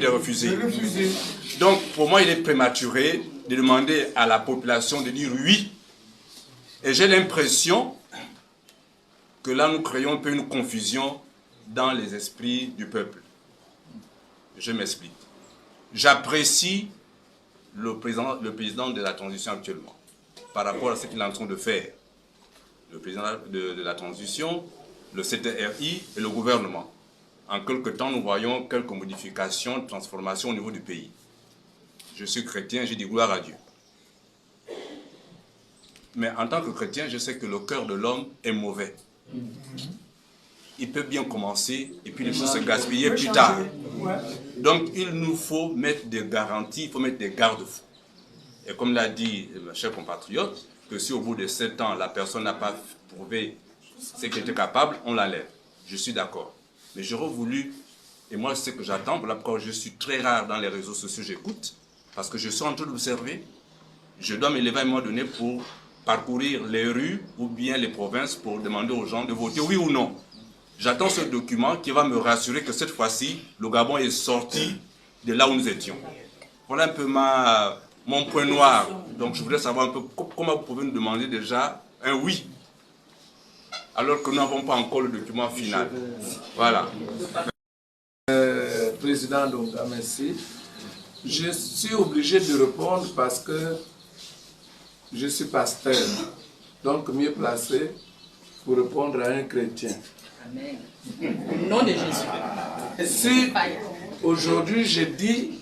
de refuser. Donc, pour moi, il est prématuré de demander à la population de dire oui. Et j'ai l'impression que là, nous créons un peu une confusion dans les esprits du peuple. Je m'explique. J'apprécie le président de la transition actuellement, par rapport à ce qu'il est en train de faire. Le président de la transition, le CTRI et le gouvernement. En quelque temps, nous voyons quelques modifications, transformations au niveau du pays. Je suis chrétien, j'ai dit gloire à Dieu. Mais en tant que chrétien, je sais que le cœur de l'homme est mauvais. Il peut bien commencer et puis les choses se gaspiller plus tard. Donc, il nous faut mettre des garanties, il faut mettre des garde-fous. Et comme l'a dit ma chère compatriote, que si au bout de 7 ans, la personne n'a pas prouvé ce qu'elle était capable, on l'enlève. Je suis d'accord. Mais j'aurais voulu, et moi c'est ce que j'attends, voilà pourquoi je suis très rare dans les réseaux sociaux, j'écoute, parce que je suis en train d'observer, je dois m'élever à un moment donné pour parcourir les rues ou bien les provinces pour demander aux gens de voter oui ou non. J'attends ce document qui va me rassurer que cette fois-ci, le Gabon est sorti de là où nous étions. Voilà un peu mon point noir. Donc je voudrais savoir un peu comment vous pouvez nous demander déjà un oui, alors que nous n'avons pas encore le document final. Voilà. Président Donga, merci. Je suis obligé de répondre parce que je suis pasteur, donc mieux placé pour répondre à un chrétien. Amen. Au nom de Jésus. Si aujourd'hui je dis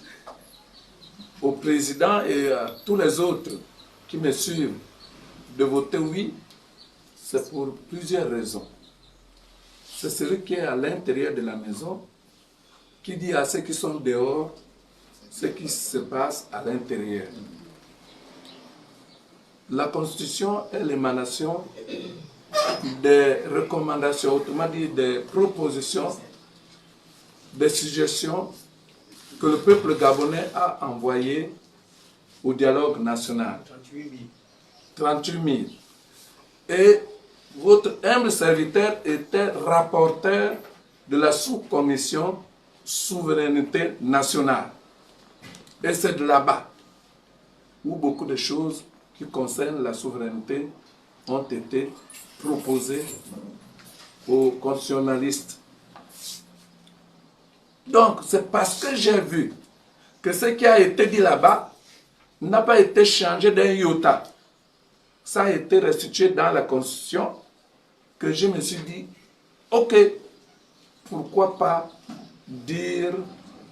au président et à tous les autres qui me suivent de voter oui, c'est pour plusieurs raisons. C'est celui qui est à l'intérieur de la maison qui dit à ceux qui sont dehors ce qui se passe à l'intérieur. La Constitution est l'émanation des recommandations, autrement dit des propositions, des suggestions que le peuple gabonais a envoyées au dialogue national. 38 000. Et votre humble serviteur était rapporteur de la sous-commission souveraineté nationale. Et c'est de là-bas où beaucoup de choses qui concernent la souveraineté ont été proposées aux constitutionnalistes. Donc, c'est parce que j'ai vu que ce qui a été dit là-bas n'a pas été changé d'un iota. Ça a été restitué dans la Constitution que je me suis dit, ok, pourquoi pas dire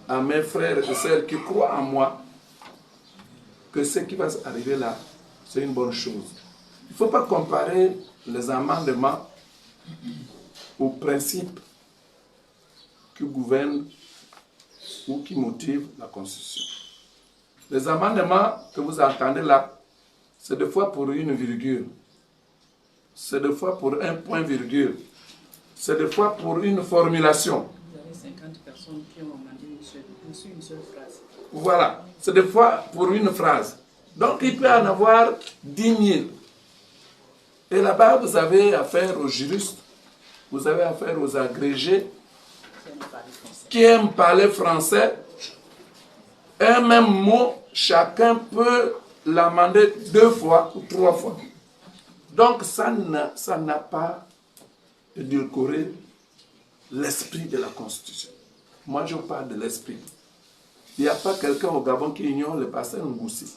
à mes frères et sœurs qui croient en moi que ce qui va arriver là, c'est une bonne chose. Il ne faut pas comparer les amendements aux principes qui gouvernent ou qui motivent la Constitution. Les amendements que vous entendez là, c'est des fois pour une virgule, c'est des fois pour un point virgule, c'est des fois pour une formulation. Vous avez 50 personnes qui ont amendé une seule phrase. Voilà, c'est des fois pour une phrase. Donc il peut en avoir 10 000. Et là-bas, vous avez affaire aux juristes, vous avez affaire aux agrégés qui aiment parler français. Un même mot, chacun peut l'amender 2 fois ou 3 fois. Donc ça n'a pas édulcoré l'esprit de la Constitution. Moi, je parle de l'esprit. Il n'y a pas quelqu'un au Gabon qui ignore le pasteur Ngoussi.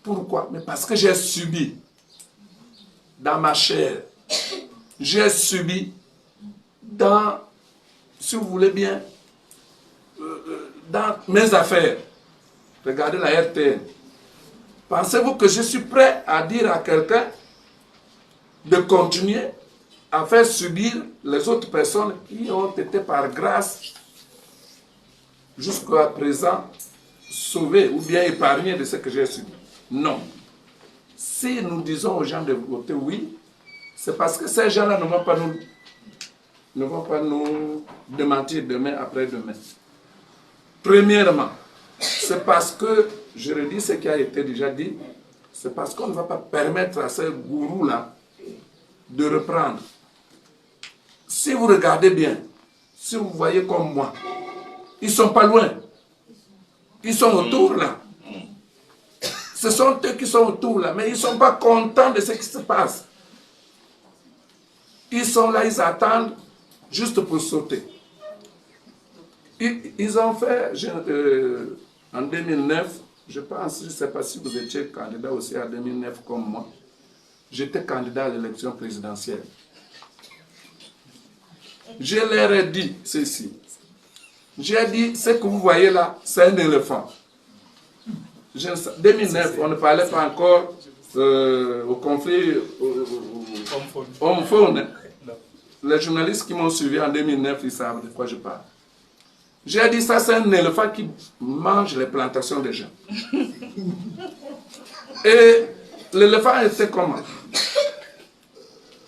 Pourquoi? Mais parce que j'ai subi dans ma chair, j'ai subi dans, si vous voulez bien, dans mes affaires. Regardez la RTN. Pensez-vous que je suis prêt à dire à quelqu'un de continuer à faire subir les autres personnes qui ont été par grâce jusqu'à présent sauvées ou bien épargnées de ce que j'ai subi? Non. Si nous disons aux gens de voter oui, c'est parce que ces gens-là ne vont pas nous démentir demain après-demain. Premièrement, c'est parce que, je redis ce qui a été déjà dit, c'est parce qu'on ne va pas permettre à ces gourous-là de reprendre. Si vous regardez bien, si vous voyez comme moi, ils ne sont pas loin. qui sont autour là. Ce sont eux qui sont autour là, mais ils ne sont pas contents de ce qui se passe. Ils sont là, ils attendent juste pour sauter. Ils ont fait, en 2009, je pense, je ne sais pas si vous étiez candidat aussi en 2009 comme moi, j'étais candidat à l'élection présidentielle. Je leur ai dit ceci. J'ai dit, ce que vous voyez là, c'est un éléphant. En 2009, on ne parlait pas encore au conflit homme-faune. Les journalistes qui m'ont suivi en 2009, ils savent de quoi je parle. J'ai dit, ça c'est un éléphant qui mange les plantations des gens. Et l'éléphant était comment?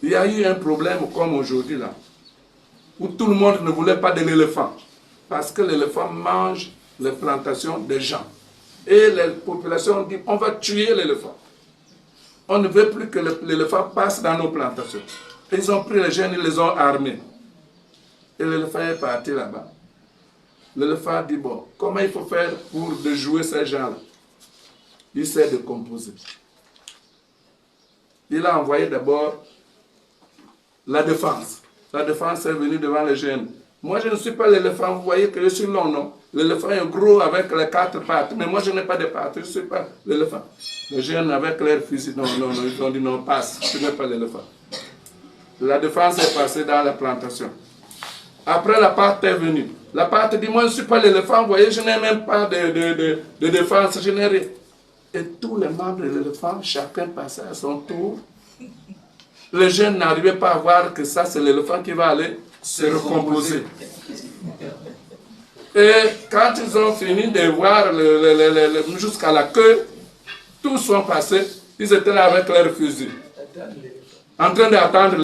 Il y a eu un problème comme aujourd'hui là, où tout le monde ne voulait pas de l'éléphant, parce que l'éléphant mange les plantations des gens. Et les populations ont dit, on va tuer l'éléphant. On ne veut plus que l'éléphant passe dans nos plantations. Et ils ont pris les jeunes, ils les ont armés. Et l'éléphant est parti là-bas. L'éléphant dit, bon, comment il faut faire pour déjouer ces gens-là? Il sait de composer. Il a envoyé d'abord la défense. La défense est venue devant les jeunes. Moi, je ne suis pas l'éléphant, vous voyez que je suis long, non? L'éléphant est gros avec les 4 pattes, mais moi, je n'ai pas de pattes, je ne suis pas l'éléphant. Les jeunes avec leurs fusils, non, ils ont dit non, passe, tu n'es pas l'éléphant. La défense est passée dans la plantation. Après, la patte est venue. La patte dit, moi, je ne suis pas l'éléphant, vous voyez, je n'ai même pas de défense, je n'ai rien. Et tous les membres de l'éléphant, chacun passait à son tour. Les jeunes n'arrivaient pas à voir que ça, c'est l'éléphant qui va aller se recomposer. Et quand ils ont fini de voir jusqu'à la queue, tous sont passés, ils étaient là avec leurs fusils, en train d'attendre